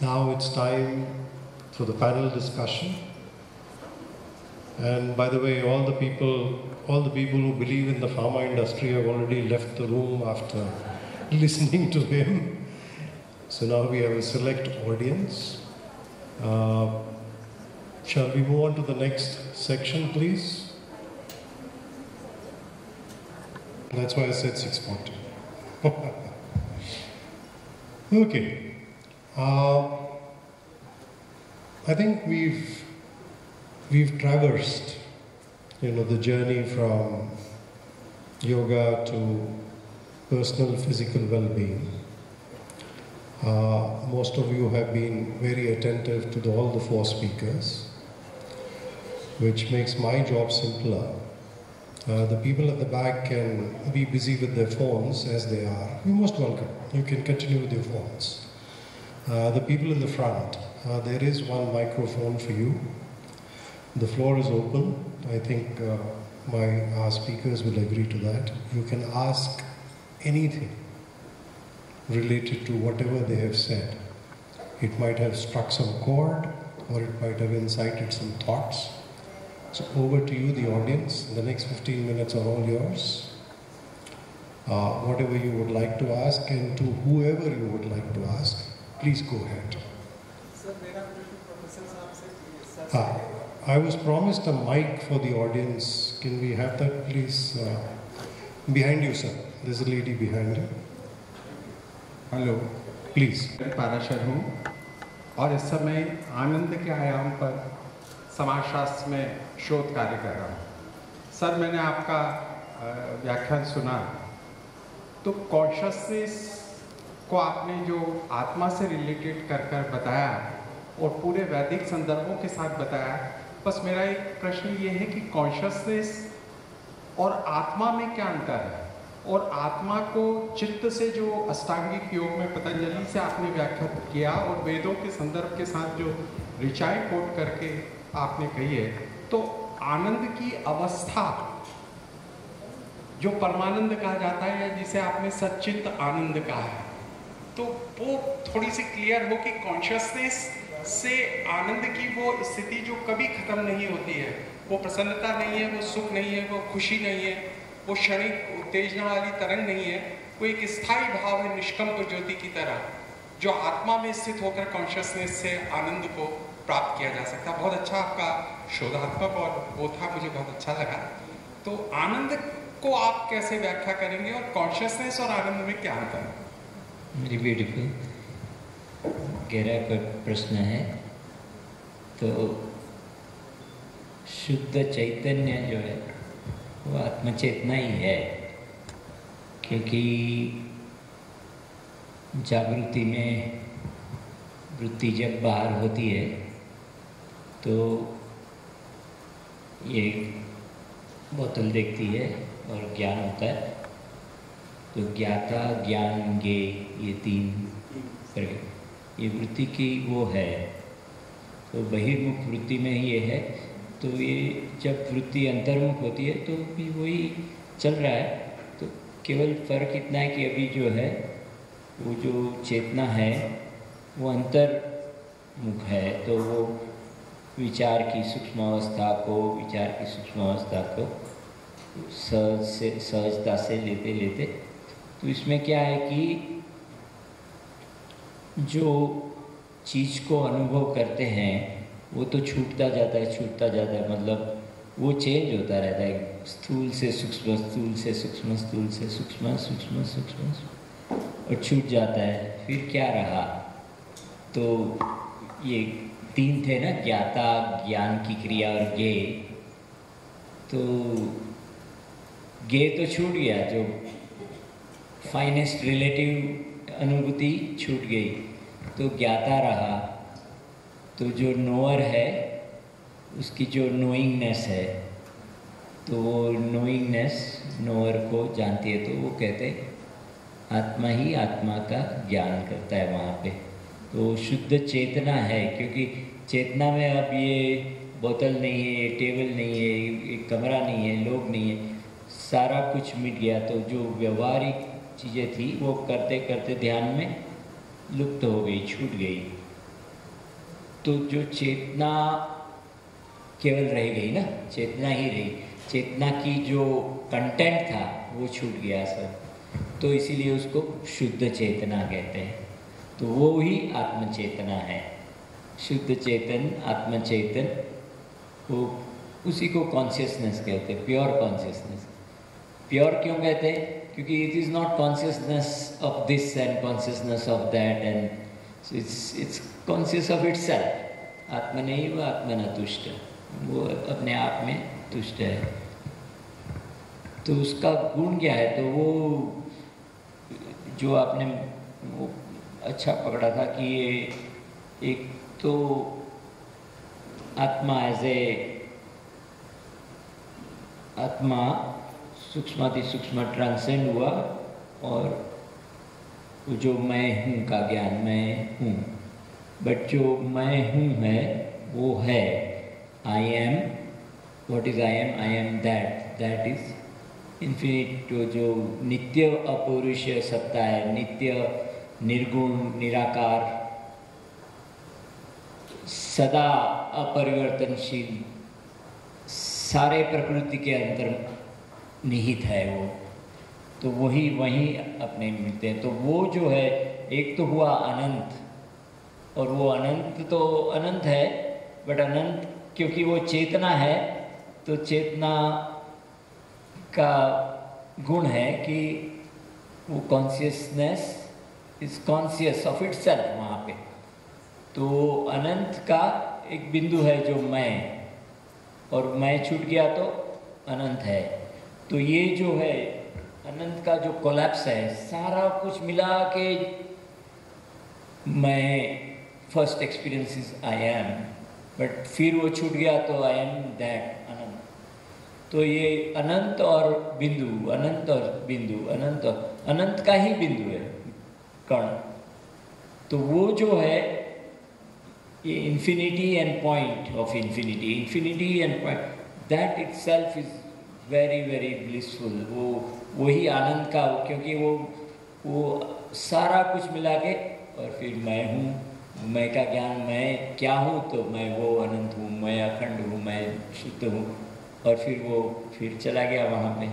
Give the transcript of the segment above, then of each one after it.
Now it's time for the panel discussion. And by the way, all the people who believe in the pharma industry have already left the room after listening to him. So now we have a select audience. Shall we move on to the next section, please? That's why I said 6:40. Okay. I think we've traversed, the journey from yoga to personal physical well-being. Most of you have been very attentive to all the four speakers, which makes my job simpler. The people at the back can be busy with their phones as they are. You're most welcome. You can continue with your phones. The people in the front, there is one microphone for you. The floor is open. I think our speakers will agree to that. You can ask anything related to whatever they have said. It might have struck some chord, or it might have incited some thoughts. So over to you, the audience. The next 15 minutes are all yours. Whatever you would like to ask, and to whoever you would like to ask, please go ahead. I was promised a mic for the audience. Can we have that, please? Behind you, sir. There's a lady behind you. Hello please. Parashar हूँ और इस समय आनंद के आयाम पर समाजशास्त्र में शोध कार्य कर रहा हूँ। सर, मैंने आपका व्याख्यान सुना तो कॉन्शसनेस को आपने जो आत्मा से रिलेटेड कर बताया और पूरे वैदिक संदर्भों के साथ बताया। बस मेरा एक प्रश्न ये है कि कॉन्शसनेस और आत्मा में क्या अंतर है, और आत्मा को चित्त से जो अष्टांगिक योग में पतंजलि से आपने व्याख्या किया और वेदों के संदर्भ के साथ जो ऋचाएं कोट करके आपने कही है, तो आनंद की अवस्था जो परमानंद कहा जाता है या जिसे आपने सच्चित आनंद कहा है, तो वो थोड़ी सी क्लियर हो कि कॉन्शियसनेस से आनंद की वो स्थिति जो कभी खत्म नहीं होती है, वो प्रसन्नता नहीं है, वो सुख नहीं है, वो खुशी नहीं है, वो क्षणिक उत्तेजना वाली तरंग नहीं है, वो एक स्थायी भाव है निष्कंप ज्योति की तरह, जो आत्मा में स्थित होकर कॉन्शियसनेस से आनंद को प्राप्त किया जा सकता है। बहुत अच्छा आपका शोधात्मक और वो था, मुझे बहुत अच्छा लगा। तो आनंद को आप कैसे व्याख्या करेंगे और कॉन्शियसनेस और आनंद में क्या अंतर है? वेरी ब्यूटीफुल, गहरा प्रश्न है। तो शुद्ध चैतन्य जो है वो आत्मचेतना ही है, क्योंकि जागृति में वृत्ति जब बाहर होती है तो ये बोतल देखती है और ज्ञान होता है, तो ज्ञाता ज्ञान गे ये तीन प्रकार ये वृत्ति की वो है। तो बहिर्मुख वृत्ति में ही ये है। तो ये जब वृत्ति अंतर्मुख होती है तो भी वही चल रहा है। तो केवल फर्क इतना है कि अभी जो है वो जो चेतना है वो अंतर्मुख है, तो वो विचार की सूक्ष्म अवस्था को सहजता से लेते लेते, तो इसमें क्या है कि जो चीज़ को अनुभव करते हैं वो तो छूटता जाता है, मतलब वो चेंज होता रहता है, स्थूल से सूक्ष्म, स्थूल से सूक्ष्म, स्थूल से सूक्ष्म, सूक्ष्म सूक्ष्म और छूट जाता है। फिर क्या रहा? तो ये तीन थे ना, ज्ञाता, ज्ञान की क्रिया और गे। तो गे तो छूट गया, जो फाइनेस्ट रिलेटिव अनुभूति छूट गई, तो ज्ञाता रहा। तो जो नोअर है उसकी जो नोइंगनेस है, तो वो नोइंगनेस नोअर को जानती है, तो वो कहते आत्मा ही आत्मा का ज्ञान करता है वहाँ पे। तो शुद्ध चेतना है, क्योंकि चेतना में अब ये बोतल नहीं है, ये टेबल नहीं है, ये कमरा नहीं है, लोग नहीं है, सारा कुछ मिट गया। तो जो व्यवहारिक चीज़ें थी वो करते करते ध्यान में लुप्त हो गई, छूट गई। तो जो चेतना केवल रह गई ना, चेतना ही रही, चेतना की जो कंटेंट था वो छूट गया सब, तो इसीलिए उसको शुद्ध चेतना कहते हैं। तो वो ही आत्मचेतना है, शुद्ध चेतन, आत्मचेतन, वो उसी को कॉन्शियसनेस कहते हैं, प्योर कॉन्शियसनेस। प्योर क्यों कहते हैं? क्योंकि it is not consciousness of this and consciousness of that, and it's conscious of itself. आत्मनैव आत्मना तुष्ट, वो अपने आप में तुष्ट है। तो उसका गुण क्या है? तो वो जो आपने वो अच्छा पकड़ा था कि ये एक तो आत्मा एज ए आत्मा सूक्ष्माति सूक्ष्म ट्रांसेंड हुआ, और जो मैं हूँ का ज्ञान, मैं हूँ, बट जो मैं हूँ है वो है I am. What is I am? I am that, that is infinite. जो नित्य अपौरुषीय सत्ता है, नित्य निर्गुण निराकार, सदा अपरिवर्तनशील, सारे प्रकृति के अंतर निहित है वो, तो वही वहीं अपने मिलते हैं। तो वो जो है, एक तो हुआ अनंत, और वो अनंत तो अनंत है, बट अनंत क्योंकि वो चेतना है, तो चेतना का गुण है कि वो consciousness is conscious of itself वहाँ पे। तो अनंत का एक बिंदु है जो मैं, और मैं छूट गया तो अनंत है। तो ये जो है अनंत का जो कोलैप्स है, सारा कुछ मिला के मैं first experience is I am, but फिर वो छूट गया तो आई एम दैट अनंत। तो ये अनंत और बिंदु, अनंत और बिंदु, अनंत और अनंत का ही बिंदु है कण। तो वो जो है ये infinity and point of infinity, infinity and point, that itself is very very blissful. वो वही आनंद का, क्योंकि वो सारा कुछ मिला के, और फिर मैं हूँ, मैं का ज्ञान, मैं क्या हूँ, तो मैं वो अनंत हूँ, मैं अखंड हूँ, मैं शुद्ध हूँ, और फिर वो फिर चला गया वहाँ पे।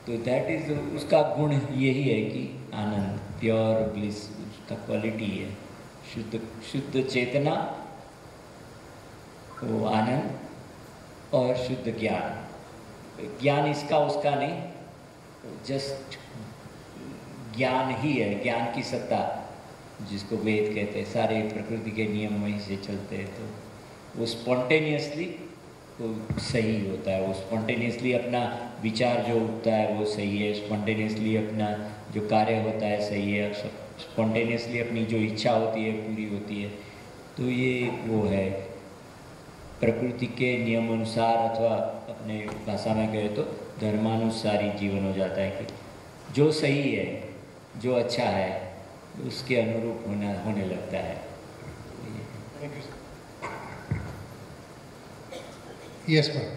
तो दैट इज उसका गुण यही है कि आनंद, प्योर ब्लिस उसका क्वालिटी है। शुद्ध चेतना, वो आनंद और शुद्ध ज्ञान। ज्ञान इसका उसका नहीं, जस्ट ज्ञान ही है, ज्ञान की सत्ता जिसको वेद कहते हैं। सारे प्रकृति के नियम वहीं से चलते हैं, तो वो स्पॉन्टेनियसली वो सही होता है। वो स्पॉन्टेनियसली अपना विचार जो उठता है वो सही है, स्पॉन्टेनियसली अपना जो कार्य होता है सही है, स्पॉन्टेनियसली अपनी जो इच्छा होती है पूरी होती है। तो ये वो है प्रकृति के नियम अनुसार, अथवा अपने भाषा में कहे तो धर्मानुसारी जीवन हो जाता है कि जो सही है, जो अच्छा है, उसके अनुरूप होने लगता है। Yes, ma'am.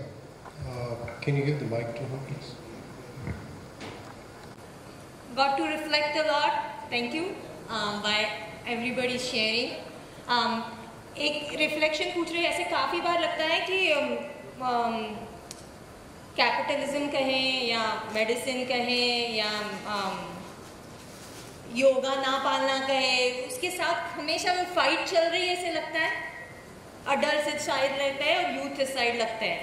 Can you give the mic to her, please? Got to reflect a lot. Thank you. By everybody sharing. एक रिफ्लेक्शन पूछ रहे, ऐसे काफ़ी बार लगता है कि कैपिटलिज्म कहें या मेडिसिन कहें या योगा ना पालना कहें, उसके साथ हमेशा वो फाइट चल रही है ऐसे लगता है। अडल्ट इस साइड लगता है और यूथ इस साइड लगता है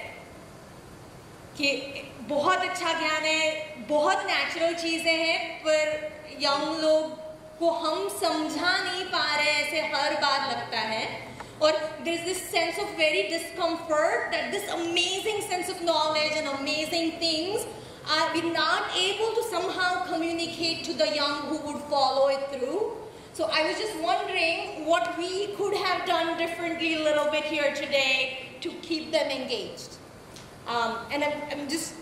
कि बहुत अच्छा ज्ञान है, बहुत नेचुरल चीज़ें हैं, पर यंग लोग को हम समझा नहीं पा रहे ऐसे हर बार लगता है। और there is this sense of very discomfort that this amazing sense of knowledge and amazing things are we not able to somehow communicate to the young who would follow it through. So I was just wondering what we could have done differently a little bit here today to keep them engaged. And I'm just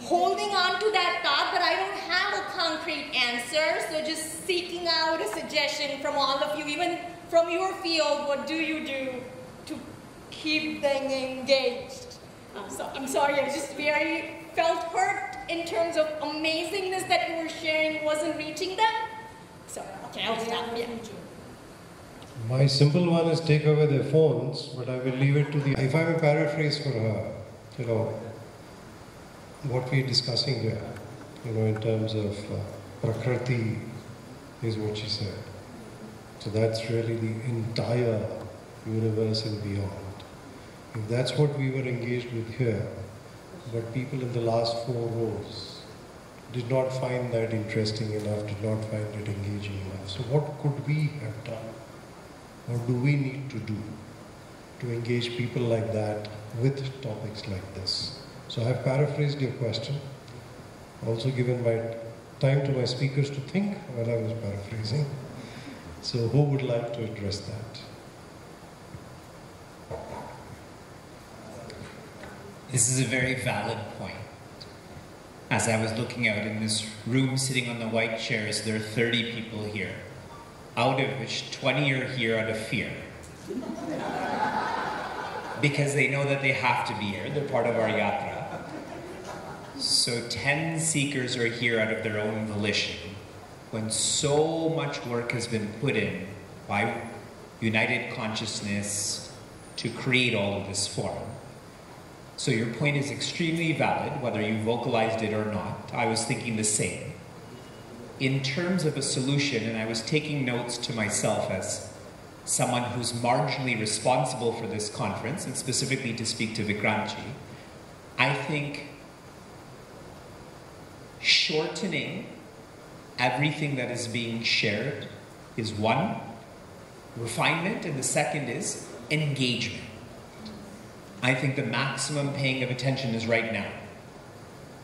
holding on to that thought, but I don't have a concrete answer. So just seeking out a suggestion from all of you, even from your field, what do you do to keep them engaged? So I'm sorry, I just felt hurt in terms of amazingness that you were sharing wasn't reaching them. So, okay, I'll stop. Yeah. My simple one is take away their phones, but I will leave it to the... If I may paraphrase for her, what we are discussing here, in terms of Prakriti is what she said. So that's really the entire universe and beyond. If that's what we were engaged with here, but people in the last 4 rows did not find that interesting enough, did not find it engaging enough. So what could we have done? What do we need to do to engage people like that with topics like this? So I've paraphrased your question, also given my time to my speakers to think while I was paraphrasing. So who would like to address that? This is a very valid point. As I was looking out in this room, sitting on the white chairs, there are 30 people here, out of which 20 are here out of fear. Because they know that they have to be here, they're part of our yatra. So 10 seekers are here out of their own volition, when so much work has been put in by United Consciousness to create all of this form. So your point is extremely valid, whether you vocalized it or not. I was thinking the same. In terms of a solution, and I was taking notes to myself as someone who's marginally responsible for this conference, and specifically to speak to Vikrantji, I think shortening everything that is being shared is one, refinement, and the second is engagement. I think the maximum paying of attention is right now,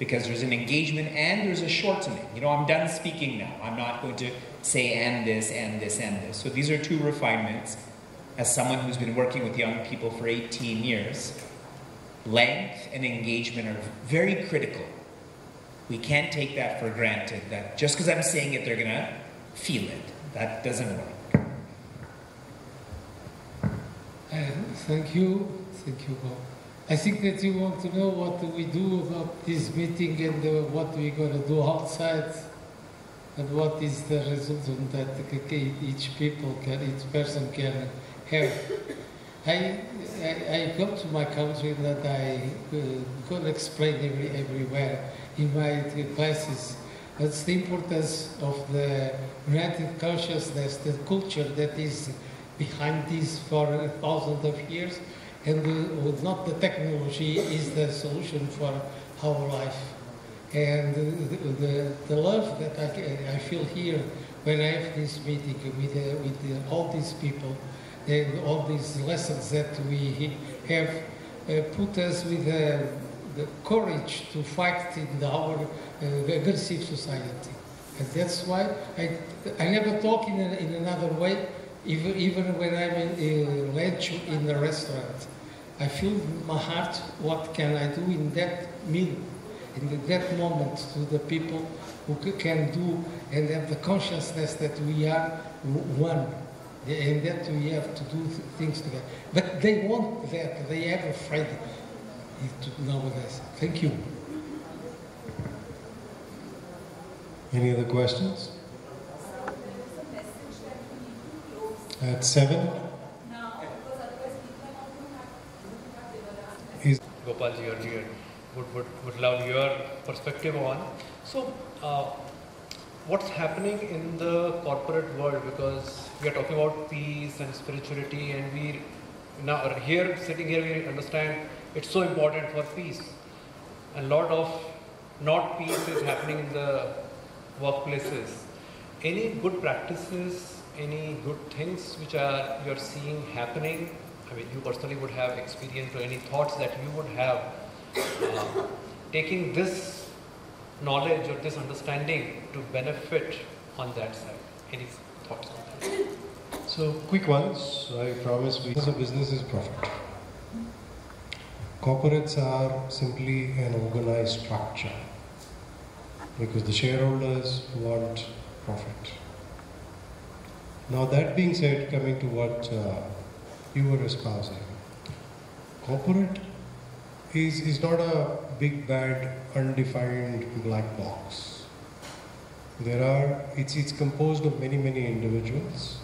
because there's an engagement and there's a shortening. I'm done speaking now. I'm not going to say and this, and this, and this. So these are 2 refinements. As someone who's been working with young people for 18 years, length and engagement are very critical. We can't take that for granted, that just because I'm saying it, they're going to feel it. That doesn't work. Thank you, Bob. I think that you want to know what we do about this meeting and what we're going to do outside, and what is the result that each person can have. I come to my country that I could explain everywhere in my classes. That's the importance of the united consciousness, the culture that is behind this for thousands of years, and not the technology is the solution for our life. And the love that I feel here when I have this meeting with all these people and all these lessons that we have put us with the courage to fight in our aggressive society. And that's why I never talk in another way, even when I'm in lunch in the restaurant. I feel in my heart, what can I do in that meal, in that moment, to the people who can do and have the consciousness that we are one, and that we have to do things together. But they want that, they are afraid nowadays. Thank you. Any other questions? At 7? Gopalji earlier would love your perspective on. So, what's happening in the corporate world, because we are talking about peace and spirituality, and we now here, sitting here, we understand it's so important for peace. A lot of not peace is happening in the workplaces. Any good practices, any good things which you're seeing happening? I mean, you personally would have experience, or any thoughts that you would have taking this knowledge or this understanding to benefit on that side? Any thoughts on that? So, quick ones. I promise business is profit. Corporates are simply an organized structure because the shareholders want profit. Now, that being said, coming to what you were espousing, corporate is not a big, bad, undefined black box. It's composed of many, many individuals.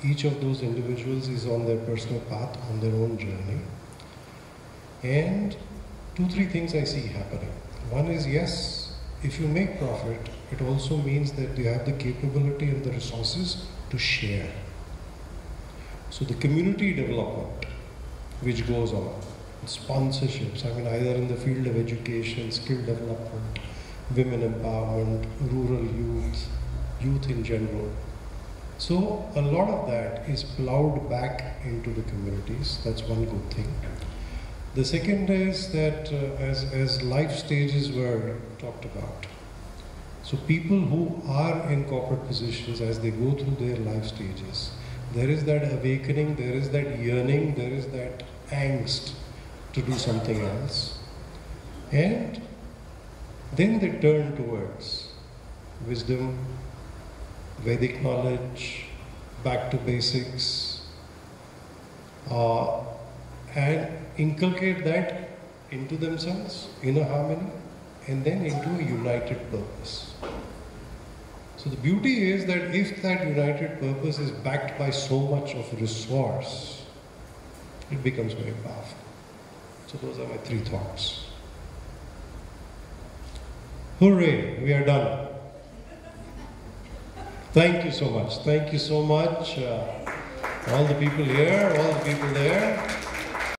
Each of those individuals is on their personal path, on their own journey. And 2-3 things I see happening. One is, yes, if you make profit, it also means that you have the capability and the resources to share. So the community development which goes on, sponsorships, I mean either in the field of education, skill development, women empowerment, rural youth, youth in general. So a lot of that is plowed back into the communities. That's one good thing. The second is that as life stages were talked about, so people who are in corporate positions, as they go through their life stages, there is that awakening, there is that yearning, there is that angst to do something else. And then they turn towards wisdom, Vedic knowledge, back to basics, and inculcate that into themselves, inner harmony, and then into a united purpose. So the beauty is that if that united purpose is backed by so much of resource, it becomes very powerful. So those are my 3 thoughts. Hooray, we are done. Thank you so much. Thank you so much. All the people here, all the people there.